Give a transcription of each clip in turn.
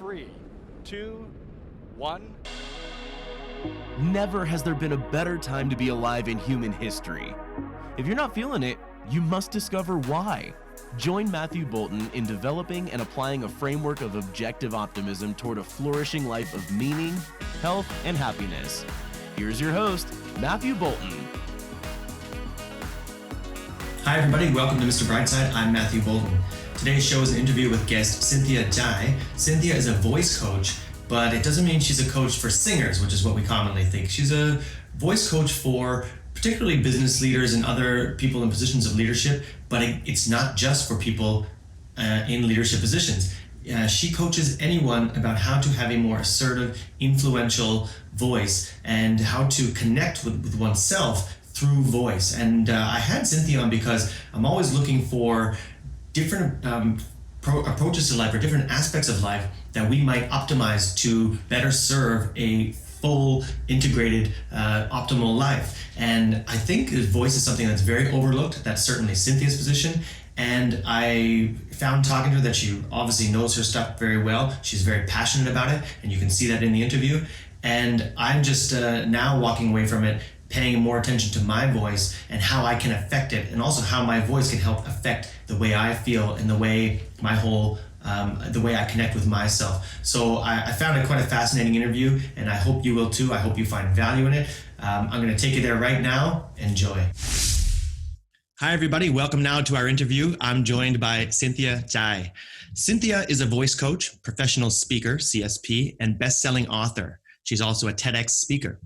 3, 2, 1. Never has there been a better time to be alive in human history. If you're not feeling it, you must discover why. Join Matthew Bolton in developing and applying a framework of objective optimism toward a flourishing life of meaning, health, and happiness. Here's your host, Matthew Bolton. Hi everybody, welcome to Mr. Brightside. I'm Matthew Bolton. Today's show is an interview with guest Cynthia Zhai. Cynthia is a voice coach, but it doesn't mean she's a coach for singers, which is what we commonly think. She's a voice coach for particularly business leaders and other people in positions of leadership, but it's not just for people in leadership positions. She coaches anyone about how to have a more assertive, influential voice and how to connect with oneself through voice. And I had Cynthia on because I'm always looking for different approaches to life or different aspects of life that we might optimize to better serve a full, integrated, optimal life. And I think voice is something that's very overlooked. That's certainly Cynthia's position. And I found talking to her that she obviously knows her stuff very well. She's very passionate about it, and you can see that in the interview. And I'm just now walking away from it, paying more attention to my voice and how I can affect it, and also how my voice can help affect the way I feel and the way my whole, the way I connect with myself. So I found it quite a fascinating interview, and I hope you will too. I hope you find value in it. I'm going to take you there right now. Enjoy. Hi, everybody. Welcome now to our interview. I'm joined by Cynthia Zhai. Cynthia is a voice coach, professional speaker, CSP, and best-selling author. She's also a TEDx speaker.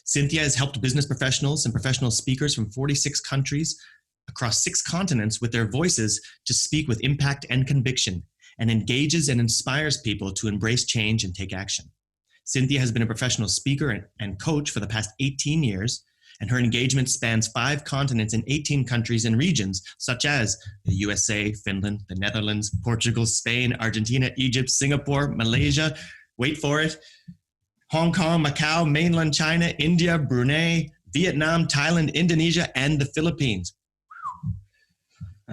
Cynthia has helped business professionals and professional speakers from 46 countries across 6 continents with their voices to speak with impact and conviction, and engages and inspires people to embrace change and take action. Cynthia has been a professional speaker and coach for the past 18 years, and her engagement spans 5 continents in 18 countries and regions, such as the USA, Finland, the Netherlands, Portugal, Spain, Argentina, Egypt, Singapore, Malaysia, wait for it, Hong Kong, Macau, mainland China, India, Brunei, Vietnam, Thailand, Indonesia, and the Philippines.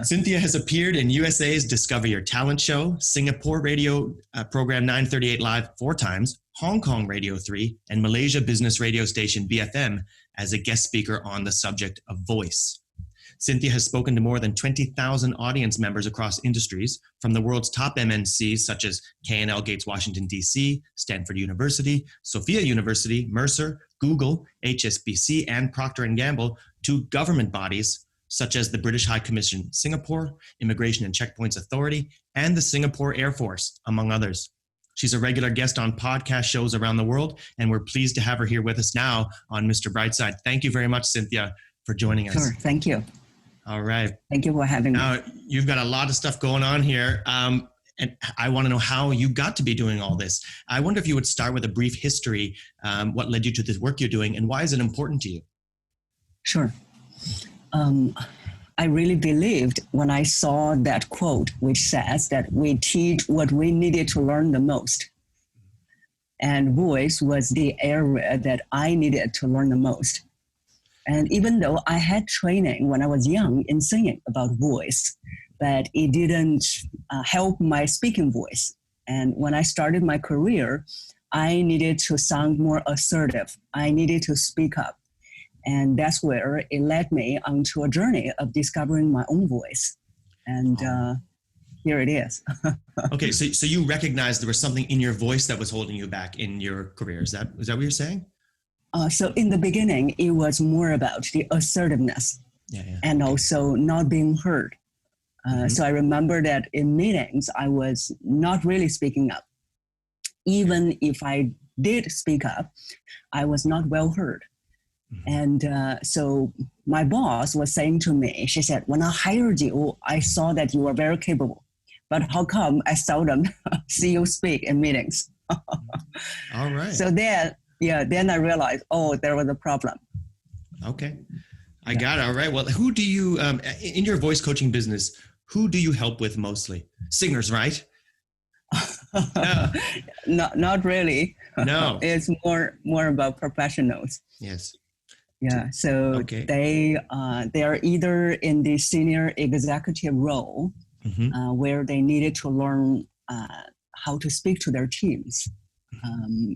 Cynthia has appeared in USA's Discover Your Talent show, Singapore radio program 938 Live 4 times, Hong Kong Radio 3, and Malaysia business radio station BFM as a guest speaker on the subject of voice. Cynthia has spoken to more than 20,000 audience members across industries, from the world's top MNCs such as K&L Gates Washington, D.C., Stanford University, Sophia University, Mercer, Google, HSBC, and Procter & Gamble, to government bodies such as the British High Commission Singapore, Immigration and Checkpoints Authority, and the Singapore Air Force, among others. She's a regular guest on podcast shows around the world, and we're pleased to have her here with us now on Mr. Brightside. Thank you very much, Cynthia, for joining us. Sure, thank you. All right. Thank you for having me. Now, you've got a lot of stuff going on here, and I want to know how you got to be doing all this. I wonder if you would start with a brief history, what led you to this work you're doing, and why is it important to you? Sure. I really believed when I saw that quote, which says that we teach what we needed to learn the most. And voice was the area that I needed to learn the most. And even though I had training when I was young in singing about voice, but it didn't help my speaking voice. And when I started my career, I needed to sound more assertive. I needed to speak up. And that's where it led me onto a journey of discovering my own voice. And here it is. Okay, so you recognized there was something in your voice that was holding you back in your career. Is that what you're saying? So in the beginning, it was more about the assertiveness and also not being heard. So I remember that in meetings, I was not really speaking up. Even if I did speak up, I was not well heard. And so my boss was saying to me, she said, when I hired you, I saw that you were very capable. But how come I seldom see you speak in meetings? All right. So then I realized, there was a problem. Okay. I got it. All right. Well, who do you, in your voice coaching business, who do you help with mostly? Singers, right? Not really. No. It's more about professionals. Yes. Yeah. So they are either in the senior executive role where they needed to learn how to speak to their teams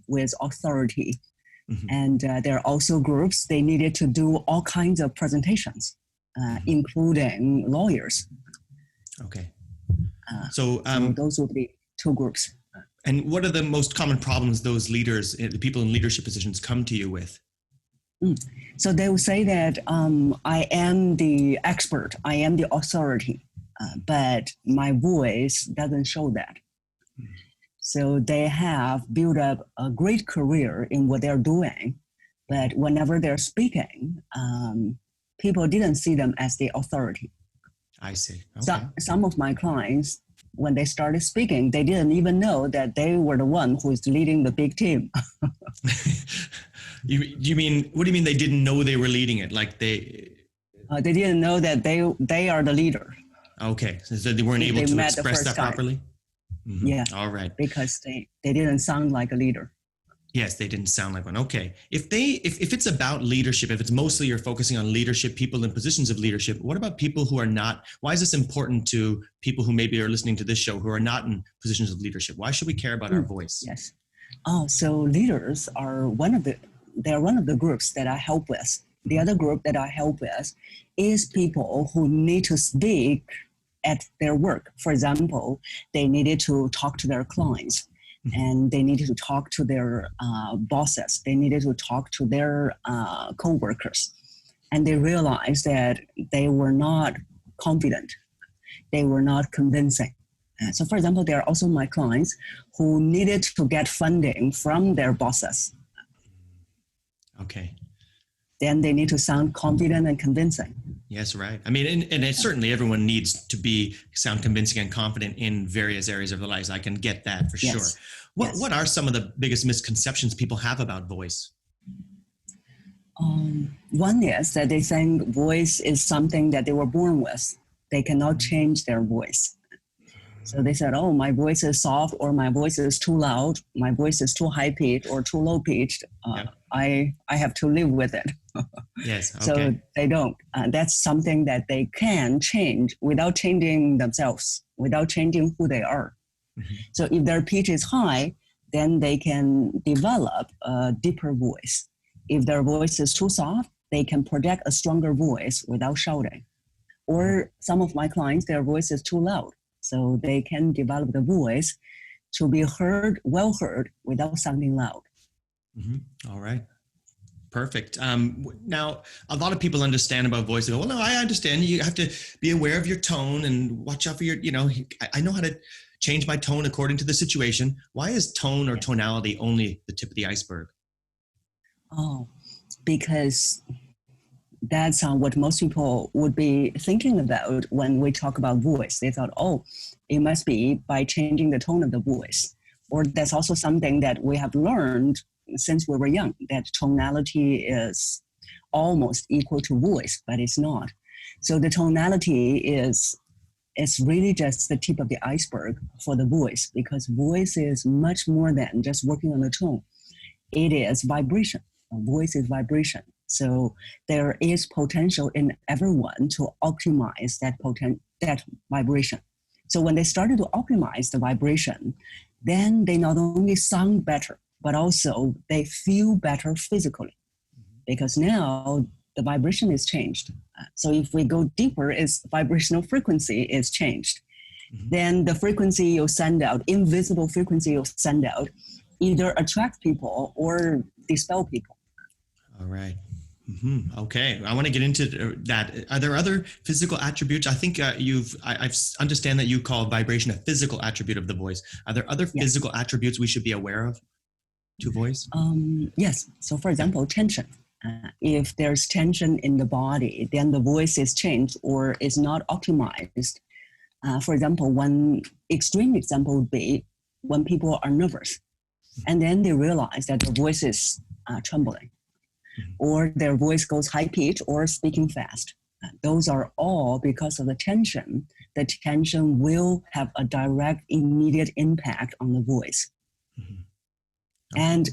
with authority. Mm-hmm. And there are also groups, they needed to do all kinds of presentations, including lawyers. Okay. So those would be two groups. And what are the most common problems those leaders, the people in leadership positions, come to you with? So they will say that I am the expert, I am the authority, but my voice doesn't show that. So they have built up a great career in what they're doing, but whenever they're speaking, people didn't see them as the authority. I see. Okay. So, some of my clients, when they started speaking, they didn't even know that they were the one who is leading the big team. You mean, what do you mean they didn't know they were leading it? Like they didn't know that they are the leader. Okay, so they weren't able to express that properly? Mm-hmm. Yeah. All right. Because they didn't sound like a leader. Yes, they didn't sound like one. Okay. If it's about leadership, if it's mostly you're focusing on leadership, people in positions of leadership, what about people who are not? Why is this important to people who maybe are listening to this show who are not in positions of leadership? Why should we care about our voice? Yes. So leaders are they're one of the groups that I help with. The other group that I help with is people who need to speak at their work. For example, they needed to talk to their clients. And they needed to talk to their bosses. They needed to talk to their co-workers. And they realized that they were not confident. They were not convincing. So for example, there are also my clients who needed to get funding from their bosses. Okay. Then they need to sound confident and convincing. Yes, right. I mean, and certainly everyone needs to sound convincing and confident in various areas of their lives. I can get that for sure. What are some of the biggest misconceptions people have about voice? One is that they think voice is something that they were born with. They cannot change their voice. So they said, oh, my voice is soft, or my voice is too loud, my voice is too high-pitched or too low-pitched. I have to live with it. Yes. Okay. So they don't. That's something that they can change without changing themselves, without changing who they are. Mm-hmm. So if their pitch is high, then they can develop a deeper voice. If their voice is too soft, they can project a stronger voice without shouting. Or some of my clients, their voice is too loud. So they can develop the voice to be heard, well heard, without sounding loud. Mm-hmm. All right. Perfect. Now, a lot of people understand about voice. They go, well, no, I understand. You have to be aware of your tone and watch out for your, I know how to change my tone according to the situation. Why is tone or tonality only the tip of the iceberg? Oh, because that's what most people would be thinking about when we talk about voice. They thought, oh, it must be by changing the tone of the voice. Or that's also something that we have learned since we were young, that tonality is almost equal to voice, but it's not. So the tonality is really just the tip of the iceberg for the voice, because voice is much more than just working on the tone. It is vibration. Voice is vibration. So there is potential in everyone to optimize that vibration. So when they started to optimize the vibration, then they not only sound better, but also they feel better physically, because now the vibration is changed. So if we go deeper, its vibrational frequency is changed. Mm-hmm. Then the frequency you'll send out, invisible frequency you'll send out, either attract people or dispel people. All right. Mm-hmm. Okay. I want to get into that. Are there other physical attributes? I think I understand that you call vibration a physical attribute of the voice. Are there other physical attributes we should be aware of to voice? Yes. So for example, tension. If there's tension in the body, then the voice is changed or is not optimized. For example, one extreme example would be when people are nervous and then they realize that their voice is trembling, or their voice goes high pitch or speaking fast. Those are all because of the tension. The tension will have a direct, immediate impact on the voice. Mm-hmm. Okay. And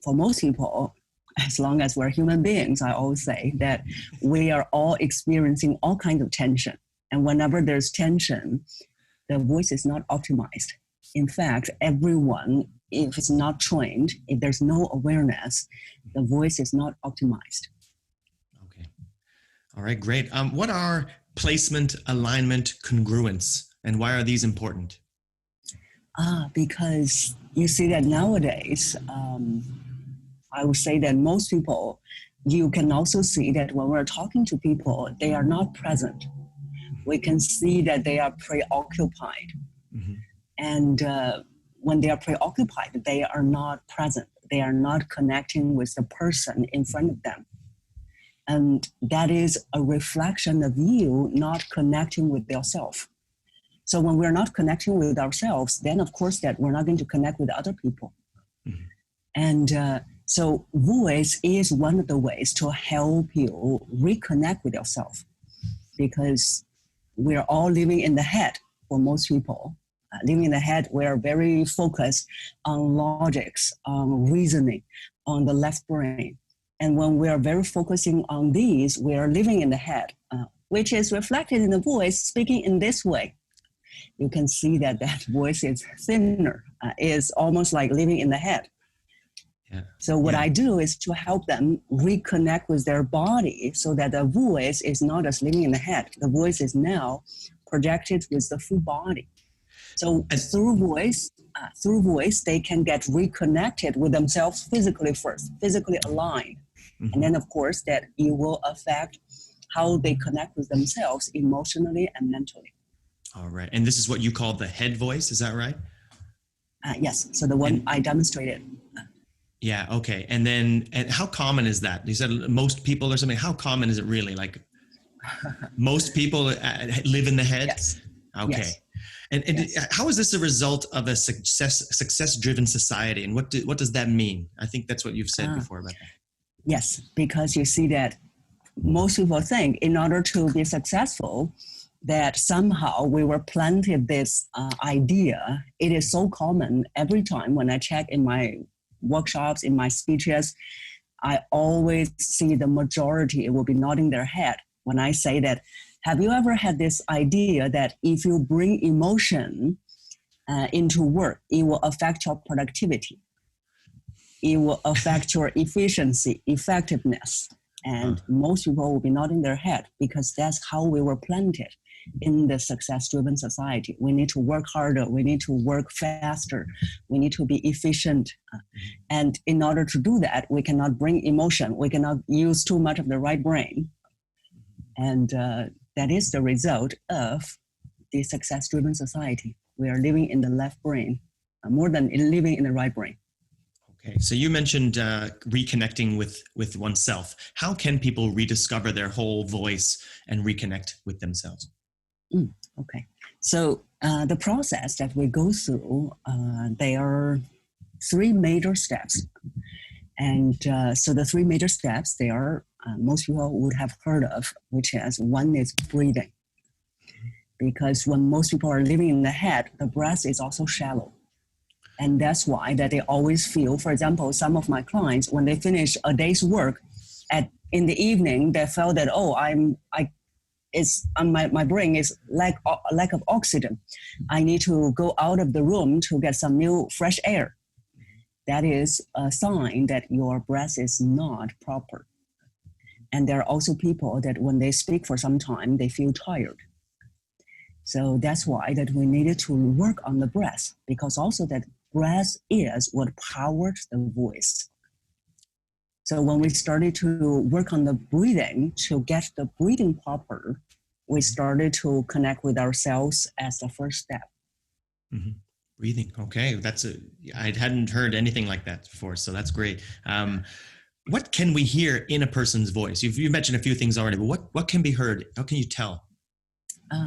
for most people, as long as we're human beings, I always say that we are all experiencing all kinds of tension. And whenever there's tension, the voice is not optimized. In fact, everyone, if it's not trained, if there's no awareness, the voice is not optimized. Okay. All right, great. What are placement, alignment, congruence, and why are these important? Because you see that nowadays, I would say that most people, you can also see that when we're talking to people, they are not present. We can see that they are preoccupied. Mm-hmm. And when they are preoccupied, they are not present. They are not connecting with the person in front of them. And that is a reflection of you not connecting with yourself. So when we're not connecting with ourselves, then of course that we're not going to connect with other people. Mm-hmm. And so voice is one of the ways to help you reconnect with yourself, because we're all living in the head for most people. Living in the head, we're very focused on logics, on reasoning, on the left brain. And when we are very focusing on these, we are living in the head, which is reflected in the voice speaking in this way. You can see that that voice is thinner, is almost like living in the head. Yeah. So what I do is to help them reconnect with their body so that the voice is not just living in the head. The voice is now projected with the full body. So through voice, they can get reconnected with themselves physically first, physically aligned. Mm-hmm. And then, of course, that it will affect how they connect with themselves emotionally and mentally. All right. And this is what you call the head voice, is that right? Yes. So the one I demonstrated. Yeah. Okay. And how common is that? You said most people or something. How common is it really? Like most people live in the head? Yes. Okay. Yes. And yes. How is this a result of a success-driven society? And what does that mean? I think that's what you've said before about that. Yes, because you see that most people think in order to be successful, that somehow we were planted this idea. It is so common every time when I check in my workshops, in my speeches, I always see the majority will be nodding their head when I say that. Have you ever had this idea that if you bring emotion into work, it will affect your productivity? It will affect your efficiency, effectiveness. And most people will be nodding their head because that's how we were planted in the success-driven society. We need to work harder. We need to work faster. We need to be efficient. And in order to do that, we cannot bring emotion. We cannot use too much of the right brain. And that is the result of the success-driven society. We are living in the left brain more than living in the right brain. Okay, so you mentioned reconnecting with oneself. How can people rediscover their whole voice and reconnect with themselves? Okay, so the process that we go through, there are three major steps. And so the three major steps, they are, most people would have heard of, which is one is breathing. Because when most people are living in the head, the breath is also shallow. And that's why that they always feel, for example, some of my clients, when they finish a day's work in the evening, they feel that, my brain is lack of oxygen. I need to go out of the room to get some new fresh air. That is a sign that your breath is not proper. And there are also people that when they speak for some time, they feel tired. So that's why that we needed to work on the breath, because also that breath is what powers the voice. So when we started to work on the breathing, to get the breathing proper, we started to connect with ourselves as the first step. Mm-hmm. Breathing. Okay. I hadn't heard anything like that before. So that's great. What can we hear in a person's voice? You've mentioned a few things already, but what can be heard? How can you tell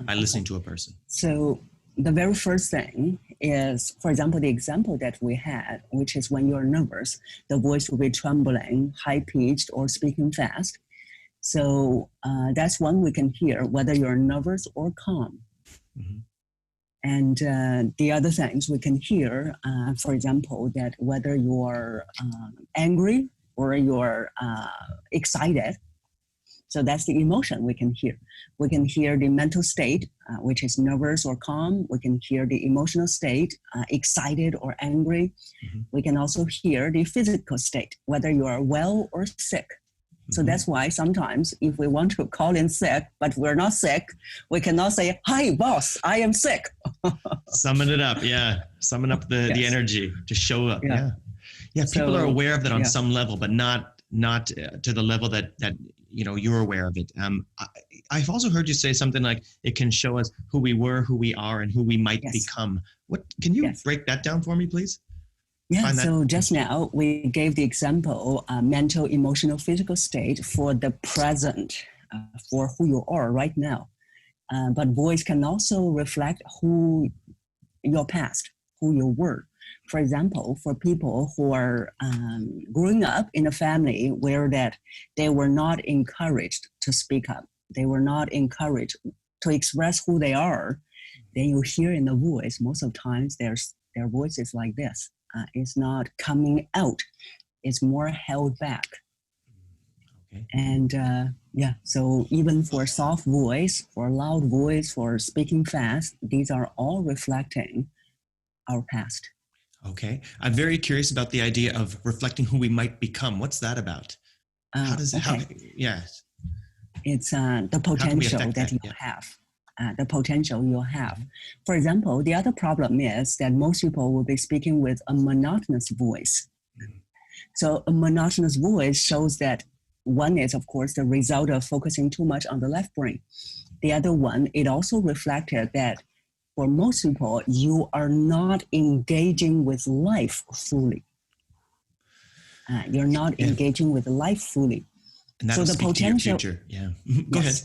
by listening to a person? So the very first thing is, for example, the example that we had, which is when you're nervous, the voice will be trembling, high-pitched, or speaking fast. So that's one we can hear, whether you're nervous or calm. Mm-hmm. And the other things we can hear, for example, that whether you're angry or you're excited. So that's the emotion we can hear. We can hear the mental state, which is nervous or calm. We can hear the emotional state, excited or angry. Mm-hmm. We can also hear the physical state, whether you are well or sick. So that's why sometimes if we want to call in sick, but we're not sick, we cannot say, "Hi, boss, I am sick." Summon it up. Yeah. Summon up the energy to show up. Yeah. Yeah. People are aware of that on some level, but not to the level that you're aware of it. I've also heard you say something like it can show us who we were, who we are, and who we might become. What can you break that down for me, please? Yeah, so just now we gave the example, mental, emotional, physical state for the present, for who you are right now. But voice can also reflect who your past, who you were. For example, for people who are growing up in a family where that they were not encouraged to speak up, they were not encouraged to express who they are, then you hear in the voice, most of the times their voice is like this. It's not coming out. It's more held back. Okay. And so even for soft voice, for loud voice, for speaking fast, these are all reflecting our past. Okay. I'm very curious about the idea of reflecting who we might become. What's that about? How does it, It's the potential that you have. The potential you'll have. For example, the other problem is that most people will be speaking with a monotonous voice. So a monotonous voice shows that one is, of course, the result of focusing too much on the left brain. The other one, it also reflected that for most people, you are not engaging with life fully. You're not engaging with life fully. And that so the potential, to your future. Yeah. Go ahead.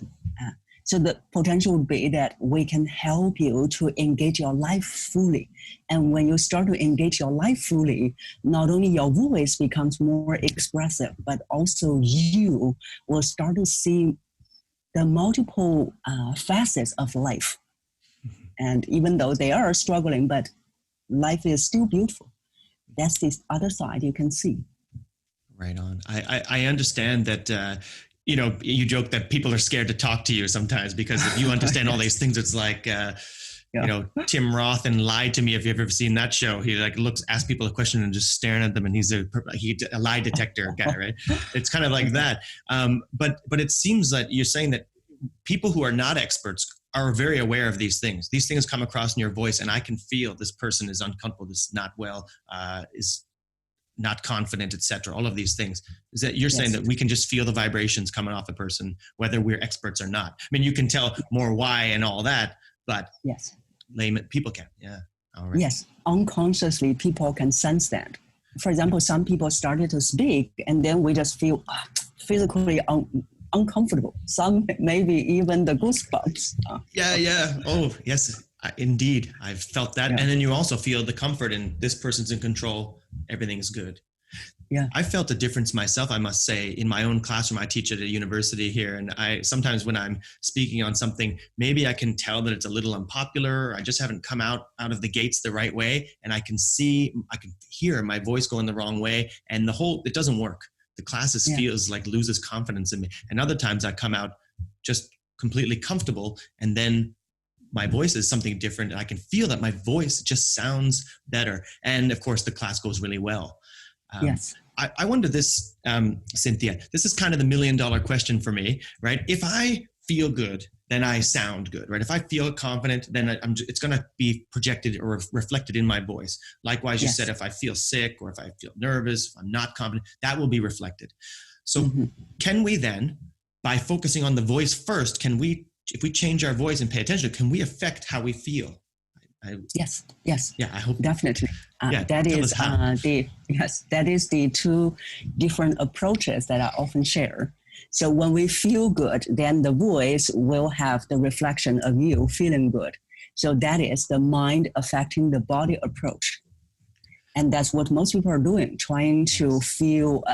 So the potential would be that we can help you to engage your life fully. And when you start to engage your life fully, not only your voice becomes more expressive, but also you will start to see the multiple facets of life. And even though they are struggling, but life is still beautiful. That's the other side you can see. Right on. I understand that, you joke that people are scared to talk to you sometimes because if you understand all these things, it's like, Tim Roth and Lie to Me. If you've ever seen that show, he asks people a question and just staring at them, and he's a lie detector guy, right? It's kind of like that. But it seems that you're saying that people who are not experts are very aware of these things. These things come across in your voice, and I can feel this person is uncomfortable, this is not well, is not confident, etc. All of these things. Is that you're saying that we can just feel the vibrations coming off a person, whether we're experts or not? I mean, you can tell more why and all that, but layman people can. Yeah. All right. Yes. Unconsciously, people can sense that. For example, some people started to speak, and then we just feel physically uncomfortable. Some maybe even the goosebumps. Yeah. Oh, yes. Indeed, I've felt that. And then you also feel the comfort in this person's in control. Everything's good. Yeah. I felt a difference myself, I must say, in my own classroom. I teach at a university here. And I sometimes when I'm speaking on something, maybe I can tell that it's a little unpopular. Or I just haven't come out of the gates the right way. And I can hear my voice going the wrong way. And it doesn't work. The class feels like loses confidence in me. And other times I come out just completely comfortable, and then my voice is something different, and I can feel that my voice just sounds better. And of course, the class goes really well. Yes. I wonder this, Cynthia, this is kind of the $1 million question for me, right? If I feel good, then I sound good, right? If I feel confident, then it's going to be projected or reflected in my voice. Likewise, you said, if I feel sick or if I feel nervous, if I'm not confident, that will be reflected. So can we then, by focusing on the voice first, if we change our voice and pay attention, can we affect how we feel? Yes. Yeah, I hope. Definitely. That is the two different approaches that I often share. So when we feel good, then the voice will have the reflection of you feeling good. So that is the mind affecting the body approach. And that's what most people are doing, trying to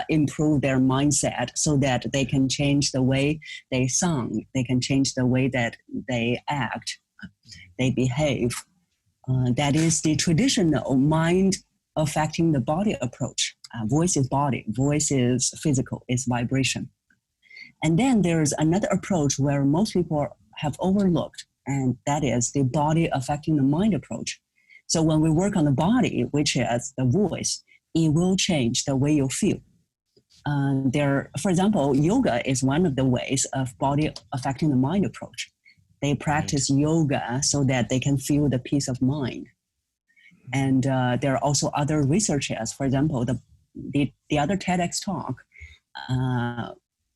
improve their mindset so that they can change the way they sound, they can change the way that they act, they behave. That is the traditional mind affecting the body approach. Voice is body, voice is physical, it's vibration. And then there's another approach where most people have overlooked, and that is the body affecting the mind approach. So when we work on the body, which is the voice, it will change the way you feel. For example, yoga is one of the ways of body affecting the mind approach. They practice yoga so that they can feel the peace of mind. And there are also other researchers. For example, the other TEDx talk,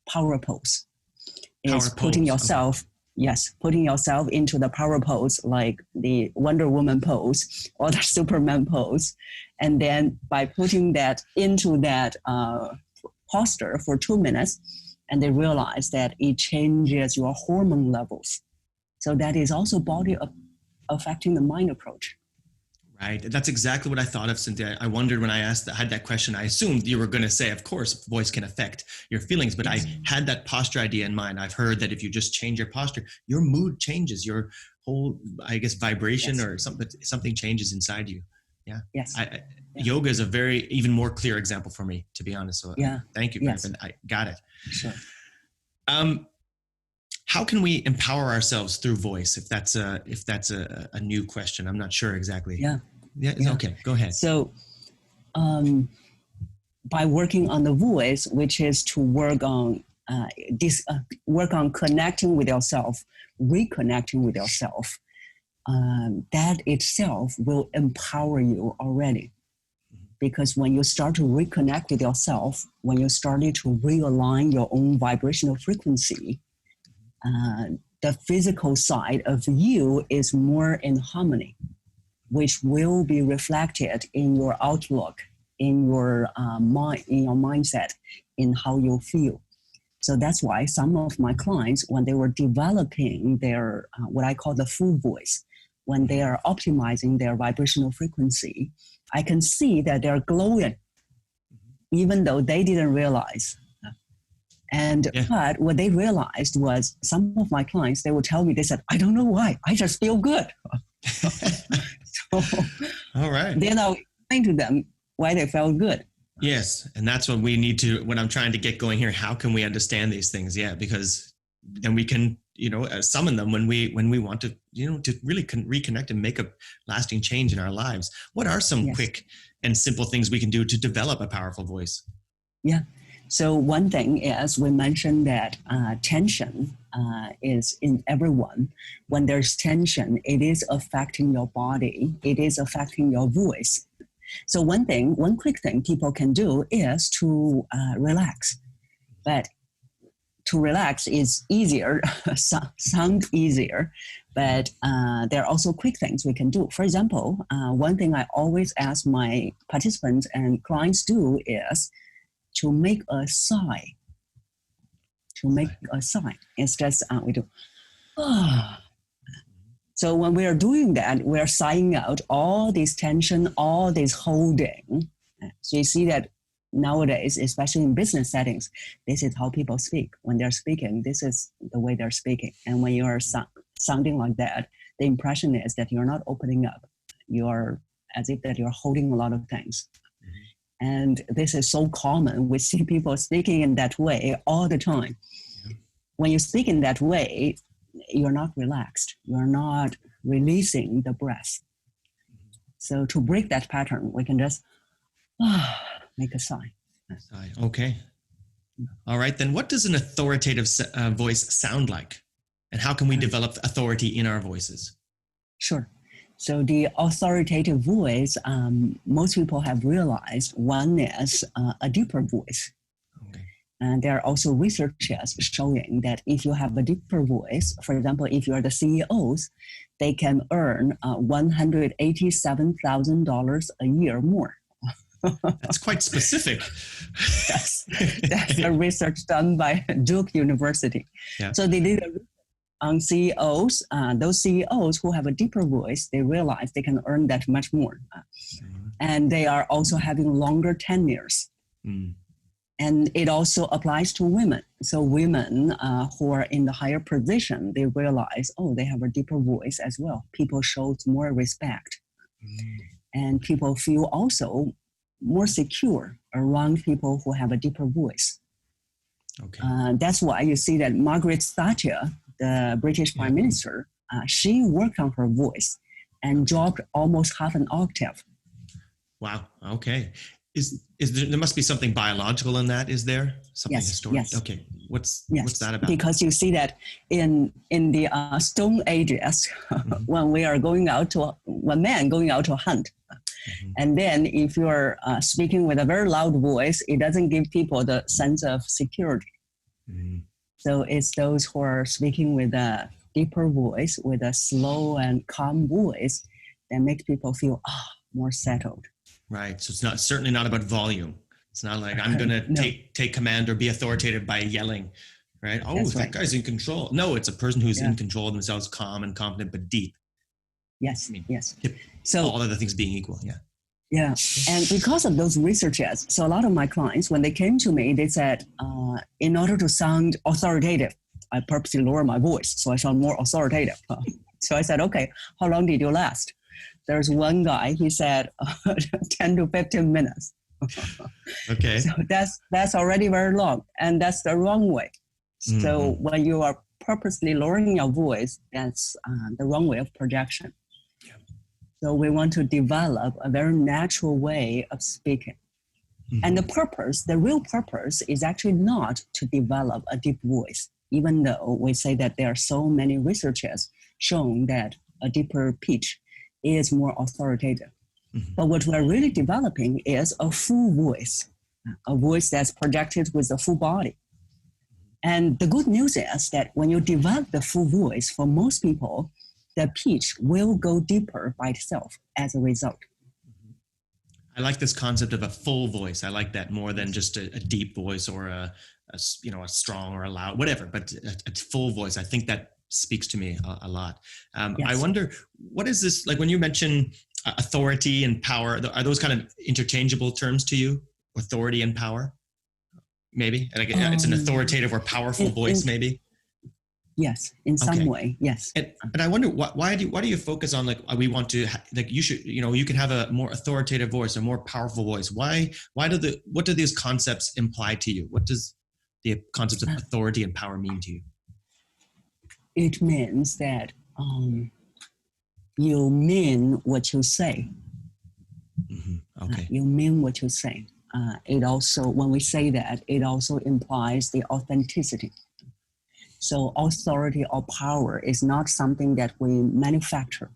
power pose, is putting yourself, putting yourself into the power pose, like the Wonder Woman pose or the Superman pose. And then by putting that into that posture for 2 minutes, and they realize that it changes your hormone levels. So that is also body affecting the mind approach. Right. That's exactly what I thought of, Cynthia. I wondered when I had that question, I assumed you were going to say, of course, voice can affect your feelings, but I had that posture idea in mind. I've heard that if you just change your posture, your mood changes, your whole, I guess, vibration or something changes inside you. Yeah. Yes. Yoga is a even more clear example for me, to be honest. So thank you. I got it. Sure. How can we empower ourselves through voice? If that's a new question, I'm not sure exactly. Yeah. Okay. Go ahead. So, by working on the voice, which is to work on connecting with yourself, reconnecting with yourself, that itself will empower you already. Because when you start to reconnect with yourself, when you started to realign your own vibrational frequency, the physical side of you is more in harmony, which will be reflected in your outlook, in your mind, in your mindset, in how you feel. So that's why some of my clients, when they were developing their what I call the full voice, when they are optimizing their vibrational frequency, I can see that they're glowing, even though they didn't realize. But what they realized was some of my clients, they would tell me, they said, I don't know why, I just feel good. All right. Then I'll explain to them why they felt good. Yes. And that's what we need to, when I'm trying to get going here, how can we understand these things? Yeah. Because then we can, summon them when we want to, to really reconnect and make a lasting change in our lives. What are some quick and simple things we can do to develop a powerful voice? Yeah. So one thing is we mentioned that tension is in everyone. When there's tension, it is affecting your body. It is affecting your voice. So one quick thing people can do is to relax. But to relax is easier, sound easier, but there are also quick things we can do. For example, one thing I always ask my participants and clients do is to make a sigh. It's just, we do, So when we are doing that, we are sighing out all this tension, all this holding. So you see that nowadays, especially in business settings, this is how people speak. When they're speaking, this is the way they're speaking. And when you are sounding like that, the impression is that you're not opening up. You're as if that you're holding a lot of things. And this is so common. We see people speaking in that way all the time. Yeah. When you speak in that way, you're not relaxed. You're not releasing the breath. So to break that pattern, we can just make a sigh. Okay. All right. Then what does an authoritative voice sound like? And how can we develop authority in our voices? Sure. So the authoritative voice, most people have realized one is a deeper voice. Okay. And there are also researchers showing that if you have a deeper voice, for example, if you are the CEOs, they can earn $187,000 a year more. That's quite specific. That's a research done by Duke University. Yeah. So they did a on CEOs, those CEOs who have a deeper voice, they realize they can earn that much more. And they are also having longer tenures. And it also applies to women. So women who are in the higher position, they realize, they have a deeper voice as well. People show more respect. And people feel also more secure around people who have a deeper voice. Okay. That's why you see that Margaret Thatcher, the British Prime Minister, she worked on her voice and dropped almost half an octave. Wow. Okay. Is there must be something biological in that? Is there something historic? Yes. Okay. What's that about? Because you see that in the Stone Ages, when when men going out to hunt, and then if you're speaking with a very loud voice, it doesn't give people the sense of security. So it's those who are speaking with a deeper voice, with a slow and calm voice, that makes people feel more settled. Right. So it's certainly not about volume. It's not like I'm going to take command or be authoritative by yelling, right? Oh, That's that right. guy's in control. No, it's a person who's in control of themselves, calm and confident, but deep. Yes. I mean, yes. So all other things being equal. Yeah. Yeah. And because of those researches, so a lot of my clients, when they came to me, they said, in order to sound authoritative, I purposely lower my voice so I sound more authoritative. So I said, okay, how long did you last? There's one guy, he said 10 to 15 minutes. Okay. So that's already very long, and that's the wrong way. So when you are purposely lowering your voice, that's the wrong way of projection. Yeah. So we want to develop a very natural way of speaking. And the real purpose is actually not to develop a deep voice, even though we say that there are so many researchers showing that a deeper pitch is more authoritative. But what we're really developing is a full voice, a voice that's projected with the full body. And the good news is that when you develop the full voice, for most people, the pitch will go deeper by itself as a result. I like this concept of a full voice. I like that more than just a deep voice or a strong or a loud, whatever, but a full voice. I think that speaks to me a lot. I wonder, what is this, like when you mention authority and power, are those kind of interchangeable terms to you? Authority and power? Maybe? Like it's an authoritative or powerful voice, maybe? Yes, in some way, yes. And I wonder why do you focus on we want to you should you can have a more authoritative voice, a more powerful voice. What do these concepts imply to you? What does the concepts of authority and power mean to you? It means that you mean what you say. Okay. You mean what you say. It also, when we say that, it also implies the authenticity. So authority or power is not something that we manufacture.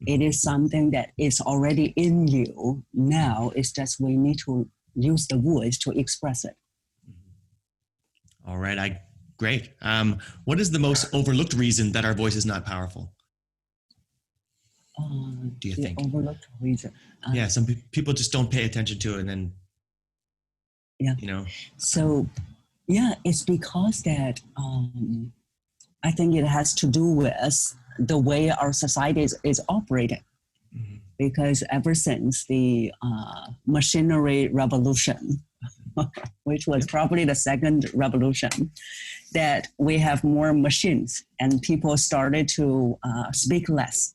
It is something that is already in you. Now it's just we need to use the voice to express it. All right. Great. What is the most overlooked reason that our voice is not powerful? Do you think? Overlooked reason. Some people just don't pay attention to it, and then So, it's because that I think it has to do with the way our society is operating. Because ever since the machinery revolution, which was probably the second revolution, that we have more machines and people started to speak less.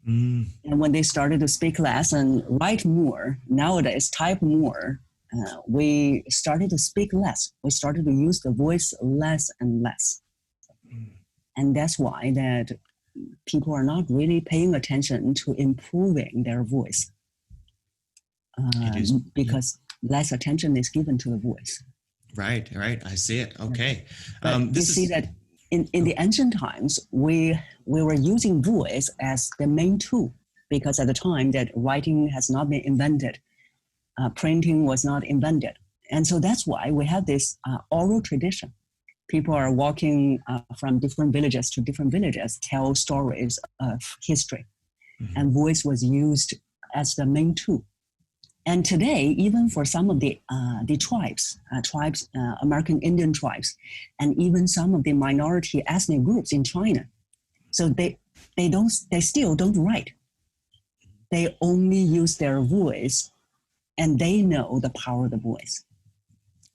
And when they started to speak less and write more, nowadays type more, we started to speak less. We started to use the voice less and less. And that's why that people are not really paying attention to improving their voice. Because less attention is given to the voice. Right. I see it. Okay. See that in the ancient times, we were using voice as the main tool, because at the time that writing has not been invented, printing was not invented. And so that's why we have this oral tradition. People are walking from different villages to different villages, tell stories of history. And voice was used as the main tool. And today, even for some of the tribes, American Indian tribes, and even some of the minority ethnic groups in China, so they still don't write. They only use their voice, and they know the power of the voice.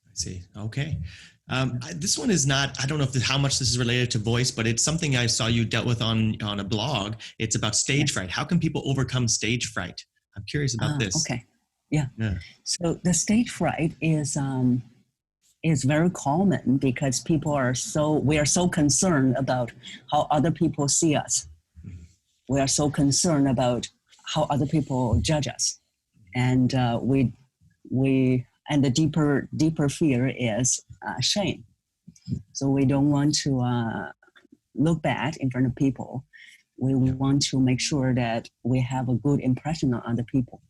I see. Okay. This one is not, I don't know how much this is related to voice, but it's something I saw you dealt with on a blog. It's about stage fright. How can people overcome stage fright? I'm curious about this. Okay. Yeah. So the stage fright is is very common because we are so concerned about how other people see us. We are so concerned about how other people judge us. And and the deeper fear is shame. So we don't want to look bad in front of people. We want to make sure that we have a good impression on other people.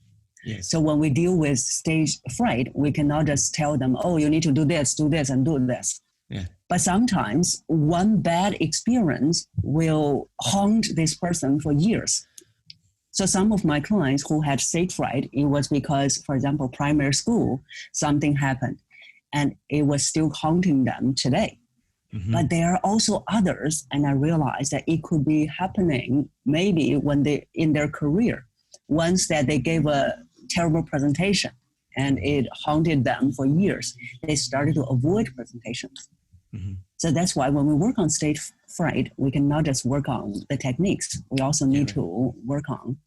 Yes. So when we deal with stage fright, we cannot just tell them, oh, you need to do this, and do this. Yeah. But sometimes one bad experience will haunt this person for years. So some of my clients who had stage fright, it was because, for example, primary school, something happened and it was still haunting them today. Mm-hmm. But there are also others, and I realized that it could be happening maybe when they in their career, once that they gave a terrible presentation and it haunted them for years, they started to avoid presentations. Mm-hmm. So that's why when we work on stage fright, we cannot just work on the techniques. We also need to work on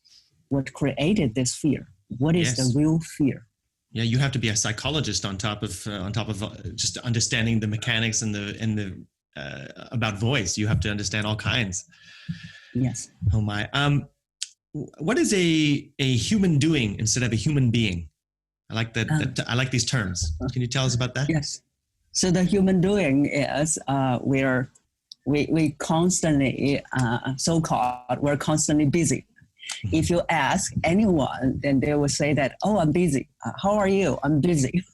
what created this fear. What is the real fear? Yeah, you have to be a psychologist on top of just understanding the mechanics and the about voice. You have to understand all kinds. Yes. Oh my. What is a human doing instead of a human being? I like that. I like these terms. Can you tell us about that? Yes. So the human doing is we constantly we're constantly busy. Mm-hmm. If you ask anyone, then they will say that, oh, I'm busy. How are you? I'm busy.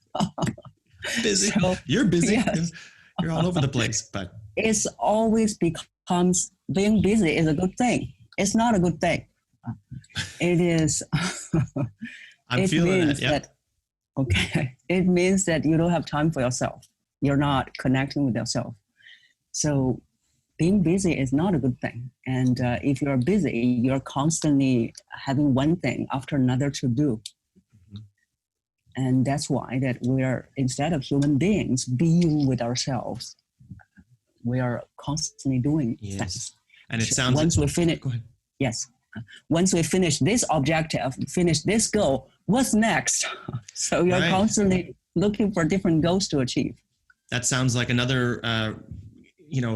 Busy. So, you're busy. Yes. You're all over the place. But it's always becomes being busy is a good thing. It's not a good thing. It is. I'm feeling that. Yeah. Okay. It means that you don't have time for yourself. You're not connecting with yourself. So being busy is not a good thing. And if you're busy, you're constantly having one thing after another to do. Mm-hmm. And that's why that we're, instead of human beings being with ourselves, we are constantly doing things. And it sounds once we finish, yes. Once we finish this objective, finish this goal, what's next? So you're constantly looking for different goals to achieve. That sounds like another,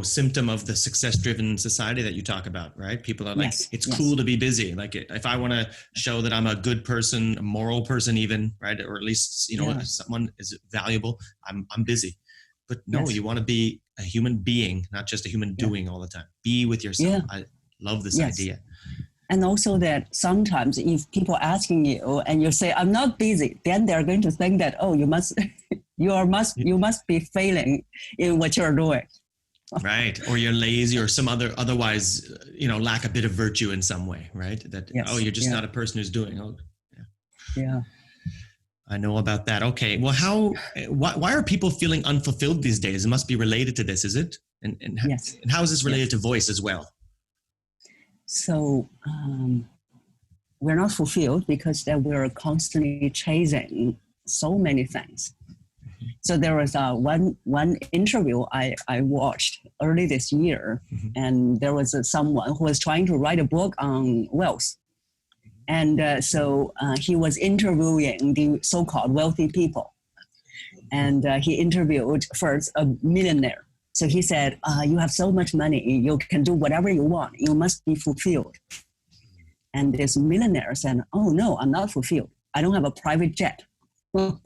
symptom of the success-driven society that you talk about, right? People are like, it's cool to be busy. Like if I want to show that I'm a good person, a moral person even, right? Or at least, someone is valuable, I'm busy. But no, you want to be a human being, not just a human doing all the time. Be with yourself. Yeah. I love this idea. And also that sometimes if people asking you and you say, I'm not busy, then they're going to think that, oh, you must be failing in what you're doing. Right. Or you're lazy or otherwise, lack a bit of virtue in some way, right? That, you're just not a person who's doing. Oh, yeah. I know about that. Okay. Well, why are people feeling unfulfilled these days? It must be related to this, is it? And how is this related to voice as well? So we're not fulfilled because that we're constantly chasing so many things. Mm-hmm. So there was one interview I watched early this year, mm-hmm. and there was someone who was trying to write a book on wealth. And so he was interviewing the so-called wealthy people. And he interviewed first a millionaire. So he said, you have so much money, you can do whatever you want. You must be fulfilled. And this millionaire said, oh, no, I'm not fulfilled. I don't have a private jet. So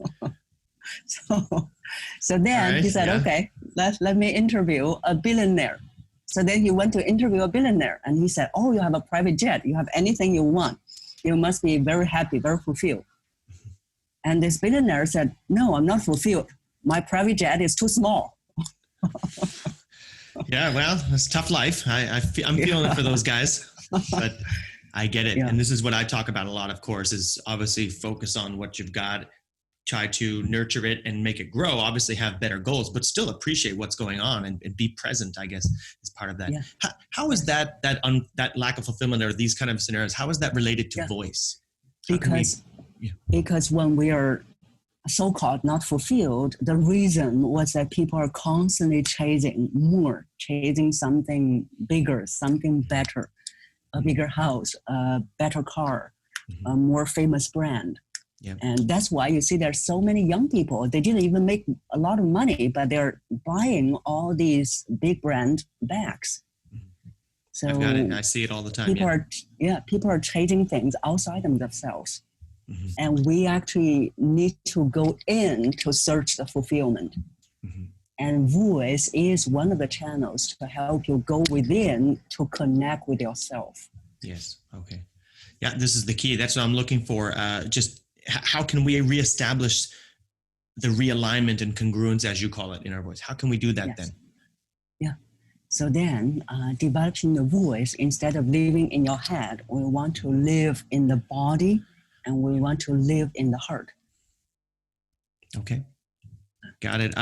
then he said, okay, let me interview a billionaire. So then he went to interview a billionaire. And he said, oh, you have a private jet. You have anything you want. You must be very happy, very fulfilled. And this billionaire said, no, I'm not fulfilled. My private jet is too small. Yeah, well, it's a tough life. I'm feeling it for those guys, but I get it. Yeah. And this is what I talk about a lot, of course, is obviously focus on what you've got, try to nurture it and make it grow, obviously have better goals, but still appreciate what's going on and be present, I guess, is part of that. Yeah. How is that lack of fulfillment or these kind of scenarios, how is that related to voice? Because when we are so-called not fulfilled, the reason was that people are constantly chasing more, chasing something bigger, something better, a bigger house, a better car, a more famous brand. Yeah. And that's why you see there's so many young people, they didn't even make a lot of money, but they're buying all these big brand bags. So I've got it. I see it all the time. People are chasing things outside of themselves. And we actually need to go in to search the fulfillment. And voice is one of the channels to help you go within to connect with yourself. Yes. Okay. Yeah, this is the key. That's what I'm looking for. Just how can we reestablish the realignment and congruence, as you call it, in our voice? How can we do that then? Yeah. So then developing the voice, instead of living in your head, we want to live in the body and we want to live in the heart. Okay. Got it.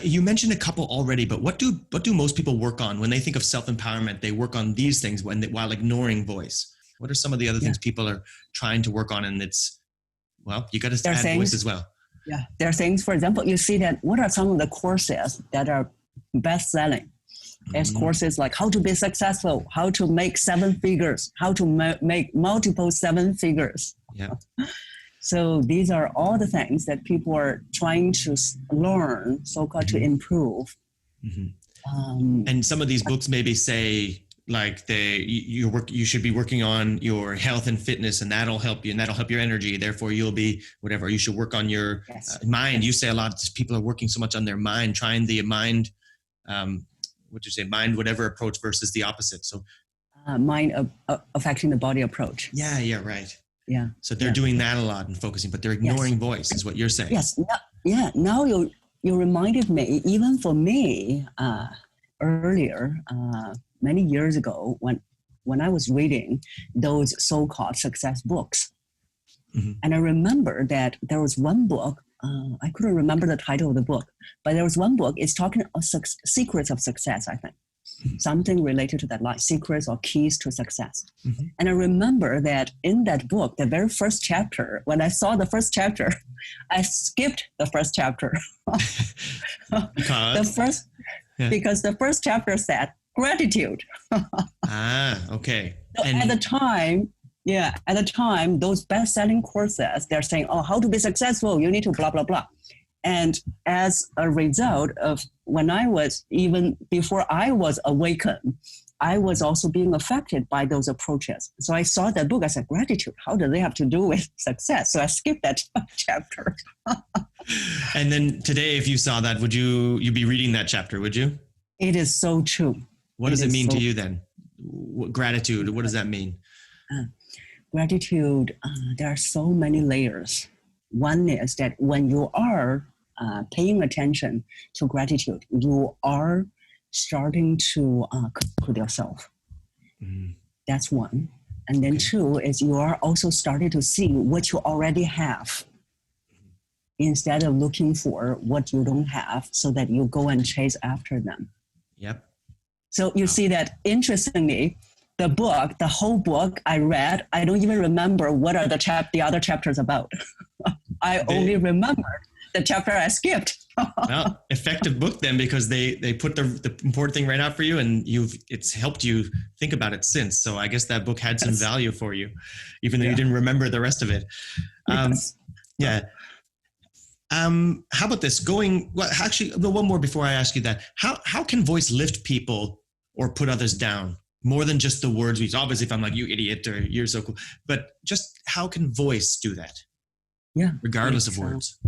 You mentioned a couple already, but what do most people work on when they think of self-empowerment? They work on these things while ignoring voice. What are some of the other things people are trying to work on? And it's, well, you got to add voice as well. Yeah, there are things, for example, you see that what are some of the courses that are best selling? There's courses like how to be successful, how to make 7 figures, how to make multiple 7 figures. Yeah. So these are all the things that people are trying to learn, so-called to improve. And some of these books maybe say like you should be working on your health and fitness, and that'll help you, and that'll help your energy. Therefore, you'll be whatever. You should work on your mind. You say a lot. People are working so much on their mind, trying the mind. Mind whatever approach versus the opposite. So, mind affecting the body approach. Yeah. Right. Yeah. So they're doing that a lot and focusing, but they're ignoring voice, is what you're saying. Yes. Now you reminded me. Even for me, earlier, many years ago, when I was reading those so-called success books, and I remember that there was one book. I couldn't remember the title of the book, but there was one book. It's talking about secrets of success, I think. Something related to that, like secrets or keys to success. And I remember that in that book, the very first chapter, when I saw the first chapter, I skipped the first chapter. Because the first chapter said gratitude. Okay. So at the time, those best-selling courses, they're saying, oh, how to be successful, you need to blah, blah, blah. And as a result of even before I was awakened, I was also being affected by those approaches. So I saw that book, I said, gratitude, how do they have to do with success? So I skipped that chapter. And then today, if you saw that, would you be reading that chapter, would you? It is so true. What does it mean to you then? Gratitude, what does that mean? Gratitude, there are so many layers. One is that when you are paying attention to gratitude, you are starting to connect with yourself. That's one. And then two is you are also starting to see what you already have instead of looking for what you don't have, so that you go and chase after them. Yep. So you see that, interestingly, the whole book I read, I don't even remember what are the other chapters about. I only remember the chapter I skipped. Well, effective book then, because they put the important thing right out for you, and it's helped you think about it since. So I guess that book had some value for you, even though you didn't remember the rest of it. Yeah. How about this? One more before I ask you that. How can voice lift people or put others down? More than just the words we use. Obviously, if I'm like, you idiot, or you're so cool, but just how can voice do that? Yeah. Regardless of words.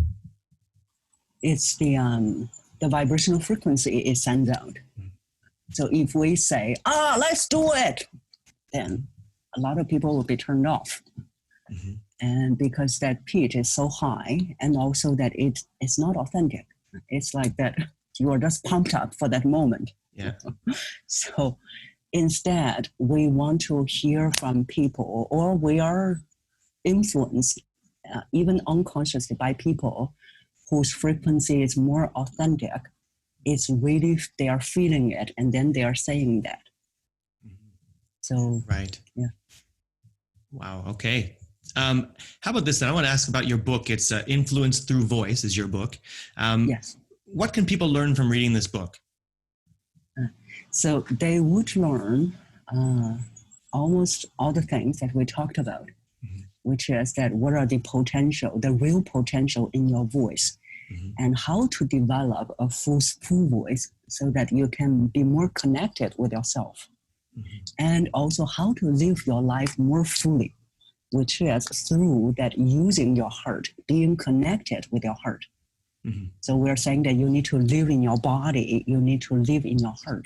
It's the vibrational frequency it sends out. So if we say, let's do it, then a lot of people will be turned off. And because that pitch is so high, and also that it's not authentic. It's like that you are just pumped up for that moment. Yeah. So instead, we want to hear from people, or we are influenced, even unconsciously, by people whose frequency is more authentic. It's really, they are feeling it, and then they are saying that. So, right. Yeah. Wow. Okay. How about this then? I want to ask about your book. It's Influence Through Voice is your book. Yes. What can people learn from reading this book? So they would learn almost all the things that we talked about. which is that what are the real potential in your voice, and how to develop a full voice so that you can be more connected with yourself, and also how to live your life more fully, which is through that using your heart, being connected with your heart. So we're saying that you need to live in your body, you need to live in your heart.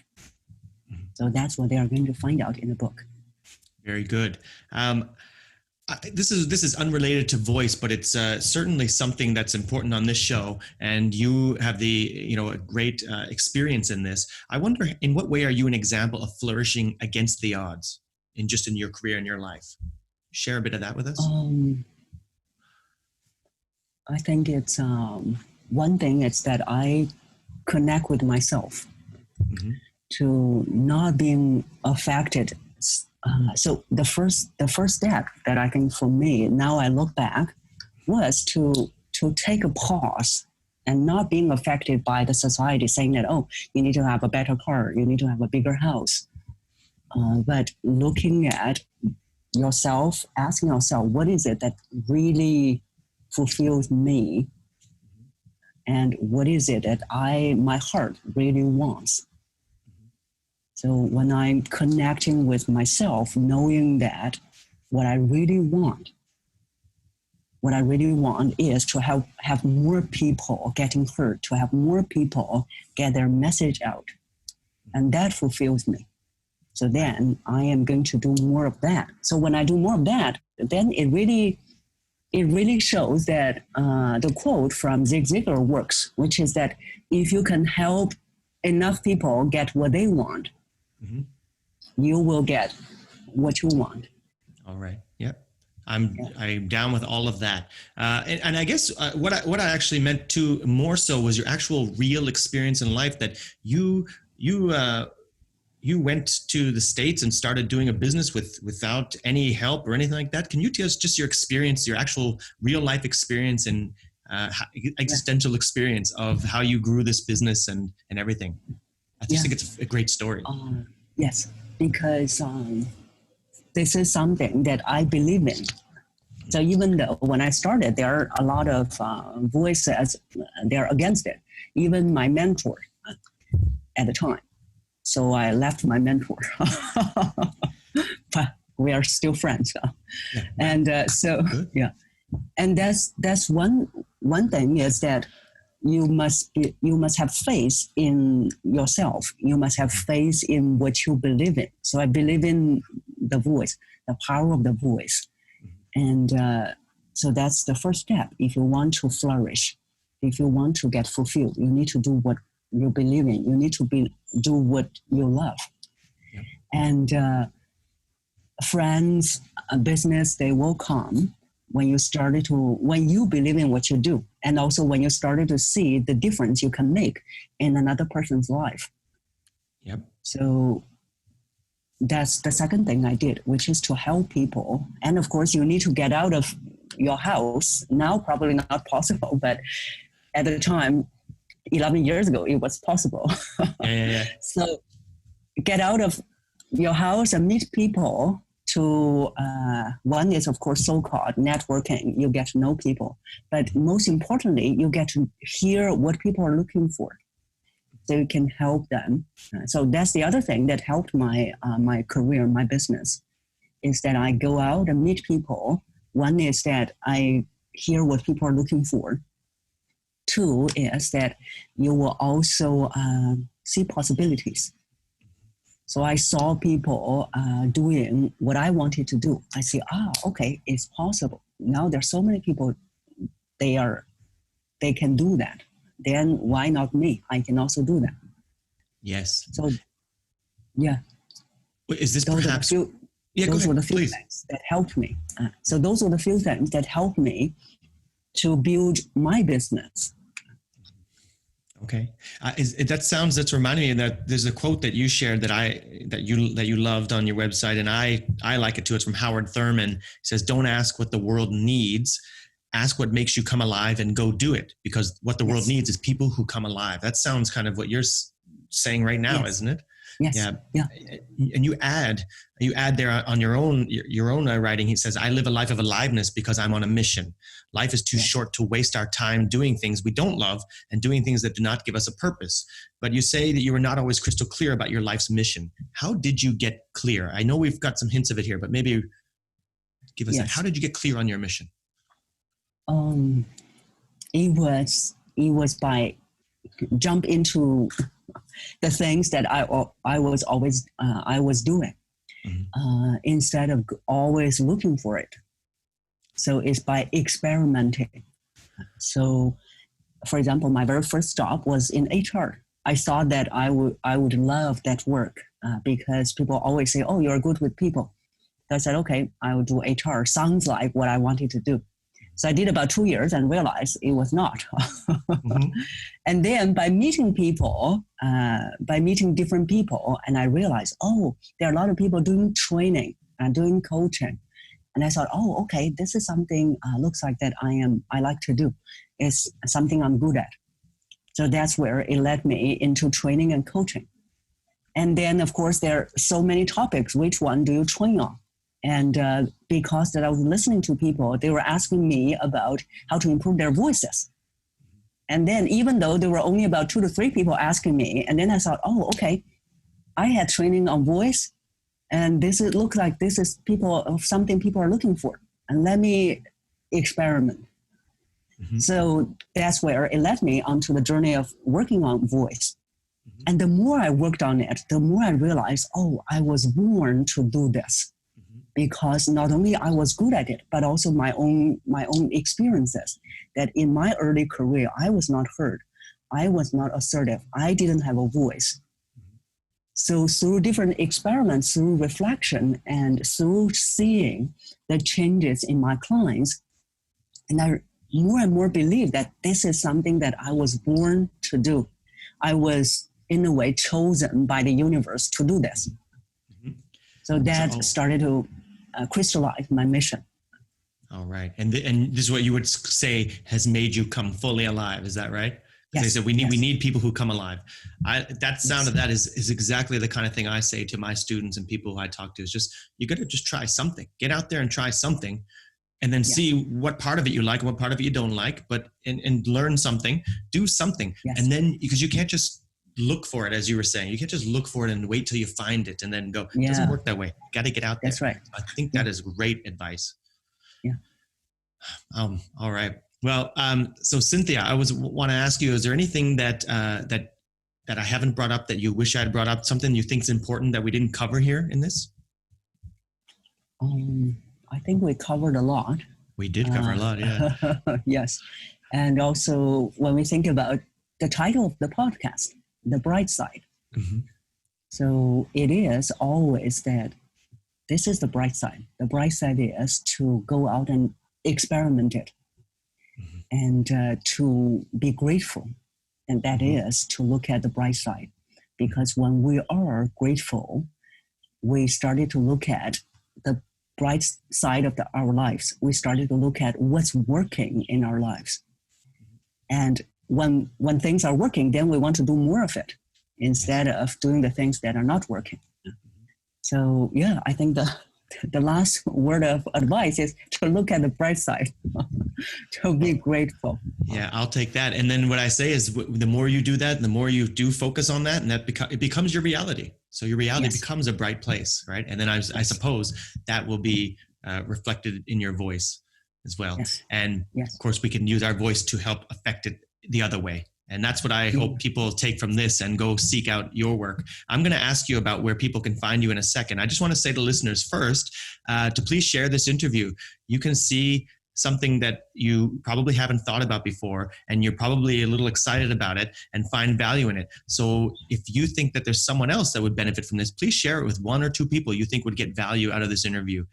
So that's what they are going to find out in the book. Very good. This is unrelated to voice, but it's certainly something that's important on this show. And you have a great experience in this. I wonder, in what way are you an example of flourishing against the odds in your career and your life? Share a bit of that with us. I think it's one thing is that I connect with myself to not being affected. So the first step that I think for me, now I look back, was to take a pause and not being affected by the society saying that, oh, you need to have a better car, you need to have a bigger house. But looking at yourself, asking yourself, what is it that really fulfills me? And what is it that my heart really wants? So when I'm connecting with myself, knowing that what I really want is to have more people getting heard, to have more people get their message out. And that fulfills me. So then I am going to do more of that. So when I do more of that, then it really shows that the quote from Zig Ziglar works, which is that if you can help enough people get what they want, you will get what you want. All right. Yep. I'm down with all of that. And I guess what I actually meant to more so was your actual real experience in life, that you went to the States and started doing a business without any help or anything like that. Can you tell us just your experience, your actual real life experience and existential experience of how you grew this business and everything? I just think it's a great story. Yes, because this is something that I believe in. So even though when I started, there are a lot of voices, they're against it. Even my mentor at the time. So I left my mentor, but we are still friends. And and that's one thing is that you must have faith in yourself. You must have faith in what you believe in. So I believe in the voice, the power of the voice. And so that's the first step. If you want to flourish, if you want to get fulfilled, you need to do what you believe in. You need to do what you love. Yep. And friends, business, they will come when you believe in what you do. And also when you started to see the difference you can make in another person's life. Yep. So that's the second thing I did, which is to help people. And of course, you need to get out of your house. Now, probably not possible, but at the time, 11 years ago, it was possible. Yeah. So get out of your house and meet people to, one is, of course, so-called networking. You get to know people. But most importantly, you get to hear what people are looking for. So you can help them. So that's the other thing that helped my career, my business, is that I go out and meet people. One is that I hear what people are looking for. Two is that you will also see possibilities. So I saw people doing what I wanted to do. I see, okay, it's possible. Now there's so many people, they can do that. Then why not me? I can also do that. Yes. So, yeah. Is this those perhaps? Those were the few things that helped me. So those were the few things that helped me to build my business. Okay, that's reminding me that there's a quote that you shared that you loved on your website, and I like it too. It's from Howard Thurman. It says, "Don't ask what the world needs. Ask what makes you come alive and go do it, because what the world needs is people who come alive." That sounds kind of what you're saying right now, isn't it? Yes. Yeah. Yeah. And you add there on your own writing, he says, I live a life of aliveness because I'm on a mission. Life is too short to waste our time doing things we don't love and doing things that do not give us a purpose. But you say that you were not always crystal clear about your life's mission. How did you get clear? I know we've got some hints of it here, but maybe give us that. How did you get clear on your mission? It was by jump into the things that I was doing, instead of always looking for it. So it's by experimenting. So, for example, my very first job was in HR. I thought that I would love that work because people always say, "Oh, you're good with people." So I said, "Okay, I will do HR." Sounds like what I wanted to do. So I did about 2 years and realized it was not. And then by meeting people, by meeting different people, and I realized, oh, there are a lot of people doing training and doing coaching. And I thought, oh, okay, this is something looks like that I like to do. It's something I'm good at. So that's where it led me into training and coaching. And then, of course, there are so many topics. Which one do you train on? And because that I was listening to people, they were asking me about how to improve their voices. And then even though there were only about 2 to 3 people asking me, and then I thought, oh, okay, I had training on voice, and it looks like this is something people are looking for. And let me experiment. So that's where it led me onto the journey of working on voice. And the more I worked on it, the more I realized, oh, I was born to do this. Because not only I was good at it, but also my own experiences, that in my early career, I was not heard. I was not assertive. I didn't have a voice. So through different experiments, through reflection, and through seeing the changes in my clients, and I more and more believe that this is something that I was born to do. I was, in a way, chosen by the universe to do this. So that started to crystallize my mission. All right. And this is what you would say has made you come fully alive. Is that right? Yes. They said we need people who come alive. That sound of that is exactly the kind of thing I say to my students and people who I talk to. Is just, you got to just try something. Get out there and try something, and then see what part of it you like and what part of it you don't like, but and learn something, do something. And then, because you can't just look for it, as you were saying. You can't just look for it and wait till you find it and then go, it doesn't work that way. Got to get out there. That's right. I think that is great advice. Yeah. All right. Well, so Cynthia, I want to ask you, is there anything that I haven't brought up that you wish I had brought up, something you think is important that we didn't cover here in this? I think we covered a lot. We did cover a lot, yeah. Yes. And also when we think about the title of the podcast, The Bright Side. So it is always that this is the bright side. The bright side is to go out and experiment it and to be grateful. And that is to look at the bright side. Because when we are grateful, we started to look at the bright side of our lives. We started to look at what's working in our lives. And when things are working, then we want to do more of it instead of doing the things that are not working. So yeah, I think the last word of advice is to look at the bright side, to be grateful. Yeah, I'll take that. And then what I say is, the more you do that, the more you do focus on that, and it becomes your reality. So your reality becomes a bright place, right? And then I suppose that will be reflected in your voice as well. And of course, we can use our voice to help affect it the other way. And that's what I hope people take from this and go seek out your work. I'm going to ask you about where people can find you in a second. I just want to say to listeners first, to please share this interview. You can see something that you probably haven't thought about before, and you're probably a little excited about it and find value in it. So if you think that there's someone else that would benefit from this, please share it with 1 or 2 people you think would get value out of this interview.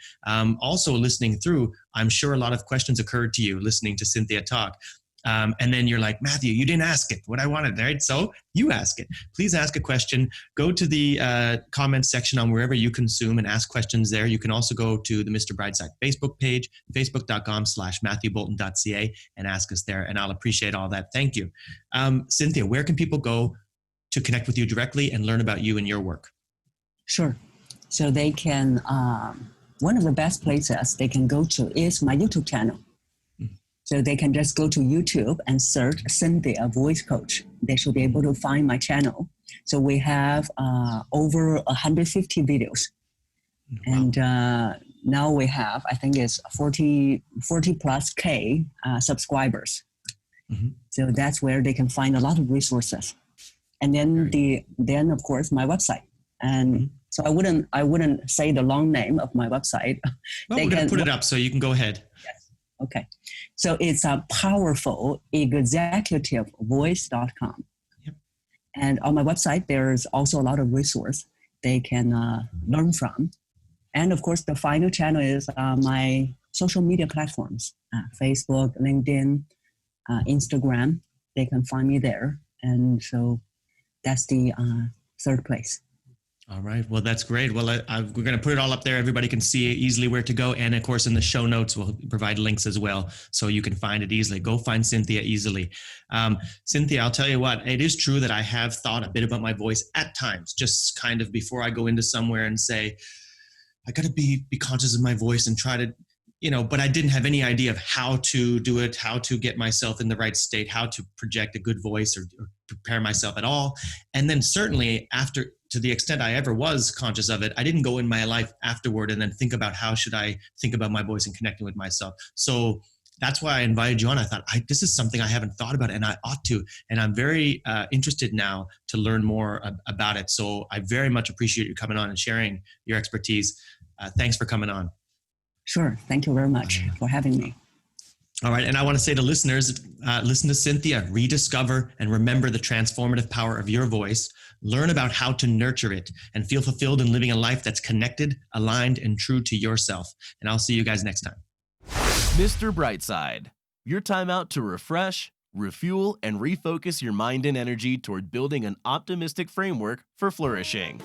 Also listening through, I'm sure a lot of questions occurred to you listening to Cynthia talk. And then you're like, Matthew, you didn't ask it what I wanted, right? So you ask it. Please ask a question. Go to the comments section on wherever you consume and ask questions there. You can also go to the Mr. Brightside Facebook page, facebook.com/MatthewBolton.ca, and ask us there. And I'll appreciate all that. Thank you. Cynthia, where can people go to connect with you directly and learn about you and your work? Sure. So they can, one of the best places they can go to is my YouTube channel. So they can just go to YouTube and search Cynthia Voice Coach. They should be able to find my channel. So we have over 150 videos. Wow. And now we have, I think it's 40 plus K subscribers. So that's where they can find a lot of resources. And then then of course my website. And so I wouldn't say the long name of my website. Well, we're going to put it up so you can go ahead. Yes. Okay. So it's a powerful executive voice.com. Yep. And on my website, there's also a lot of resource they can learn from. And of course, the final channel is my social media platforms, Facebook, LinkedIn, Instagram. They can find me there. And so that's the third place. All right. Well, that's great. Well, we're going to put it all up there. Everybody can see easily where to go. And of course, in the show notes, we'll provide links as well, so you can find it easily. Go find Cynthia easily. Cynthia, I'll tell you what, it is true that I have thought a bit about my voice at times, just kind of before I go into somewhere and say, I got to be conscious of my voice and try to, but I didn't have any idea of how to do it, how to get myself in the right state, how to project a good voice or prepare myself at all. And then certainly to the extent I ever was conscious of it, I didn't go in my life afterward and then think about how should I think about my voice and connecting with myself. So that's why I invited you on. I thought, this is something I haven't thought about and I ought to. And I'm very interested now to learn more about it. So I very much appreciate you coming on and sharing your expertise. Thanks for coming on. Sure. Thank you very much for having me. All right. And I want to say to listeners, listen to Cynthia, rediscover and remember the transformative power of your voice. Learn about how to nurture it and feel fulfilled in living a life that's connected, aligned, and true to yourself. And I'll see you guys next time. Mr. Brightside, your time out to refresh, refuel, and refocus your mind and energy toward building an optimistic framework for flourishing.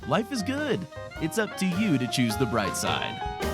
Life is good. It's up to you to choose the bright side.